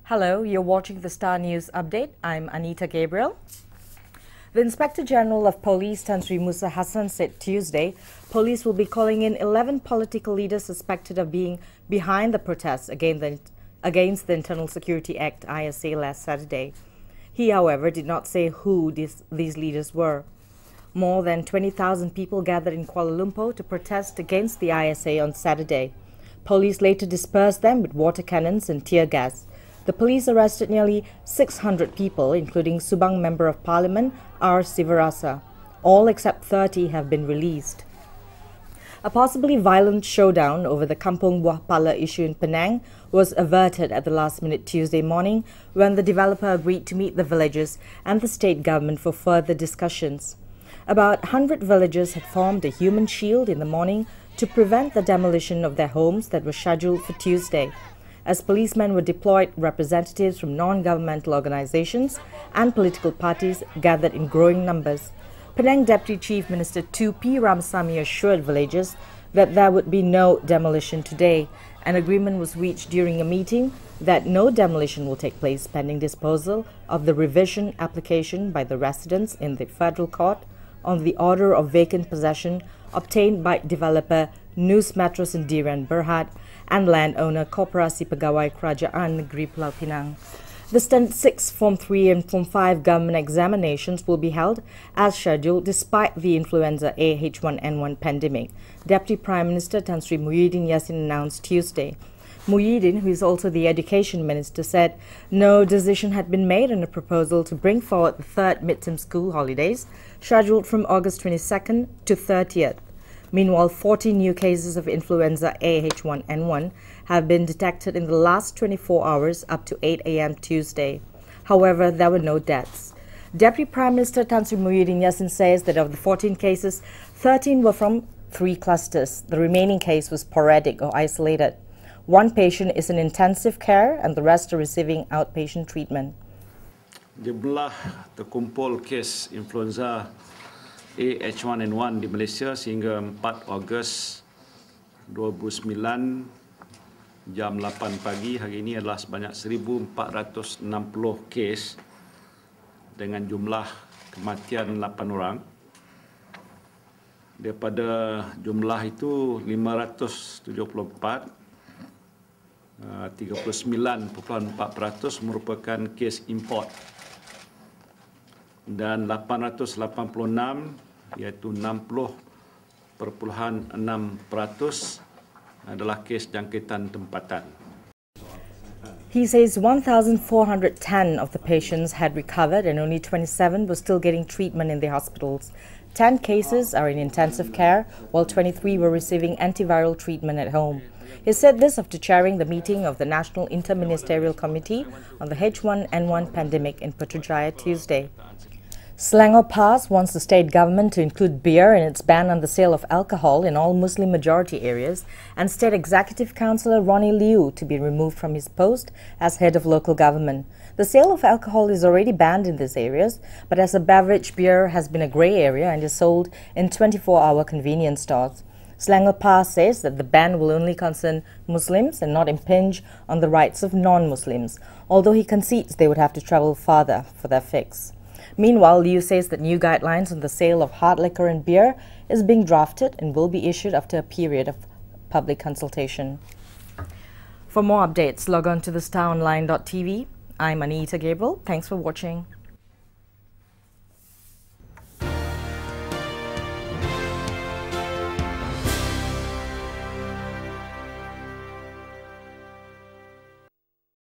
Hello, you're watching the Star News Update. I'm Anita Gabriel. The Inspector General of Police, Tan Sri Musa Hassan, said Tuesday police will be calling in 11 political leaders suspected of being behind the protests against the Internal Security Act ISA last Saturday. He, however, did not say who these leaders were. More than 20,000 people gathered in Kuala Lumpur to protest against the ISA on Saturday. Police later dispersed them with water cannons and tear gas. The police arrested nearly 600 people, including Subang Member of Parliament R. Sivarasa. All except 30 have been released. A possibly violent showdown over the Kampung Buah Pala issue in Penang was averted at the last minute Tuesday morning when the developer agreed to meet the villagers and the state government for further discussions. About 100 villagers had formed a human shield in the morning to prevent the demolition of their homes that were scheduled for Tuesday. As policemen were deployed, representatives from non-governmental organizations and political parties gathered in growing numbers. Penang Deputy Chief Minister 2P Ramasamy assured villagers that there would be no demolition today. An agreement was reached during a meeting that no demolition will take place pending disposal of the revision application by the residents in the federal court on the order of vacant possession obtained by developer Nus Metro Sendirian Berhad and landowner Koperasi Pegawai Kerajaan Negeri Pulau Pinang. The Standard 6, Form 3 and Form 5 government examinations will be held as scheduled despite the influenza A H1N1 pandemic, Deputy Prime Minister Tan Sri Muhyiddin announced Tuesday. Muhyiddin, who is also the Education Minister, said no decision had been made on a proposal to bring forward the third midterm school holidays, scheduled from August 22nd to 30th. Meanwhile, 40 new cases of influenza A H1N1 have been detected in the last 24 hours up to 8 a.m. Tuesday. However, there were no deaths. Deputy Prime Minister Tan Sri Muhyiddin says that of the 14 cases, 13 were from 3 clusters. The remaining case was sporadic or isolated. One patient is in intensive care and the rest are receiving outpatient treatment. Jumlah terkumpul kes influenza H1N1 di Malaysia sehingga 4 Ogos 2009 jam 8 pagi hari ini adalah sebanyak 1,460 kes dengan jumlah kematian 8 orang. Daripada jumlah itu 574 39.4% merupakan kes import dan 886 iaitu 60.6% adalah kes jangkitan tempatan. He says 1,410 of the patients had recovered and only 27 were still getting treatment in the hospitals. 10 cases are in intensive care, while 23 were receiving antiviral treatment at home. He said this after chairing the meeting of the National Interministerial Committee on the H1N1 pandemic in Putrajaya Tuesday. Selangor PAS wants the state government to include beer in its ban on the sale of alcohol in all Muslim majority areas and State Executive Councillor Ronnie Liu to be removed from his post as head of local government. The sale of alcohol is already banned in these areas, but as a beverage, beer has been a grey area and is sold in 24-hour convenience stores. Selangor PAS says that the ban will only concern Muslims and not impinge on the rights of non-Muslims, although he concedes they would have to travel farther for their fix. Meanwhile, Liu says that new guidelines on the sale of hard liquor and beer is being drafted and will be issued after a period of public consultation. For more updates, log on to thestaronline.tv. I'm Anita Gabriel. Thanks for watching.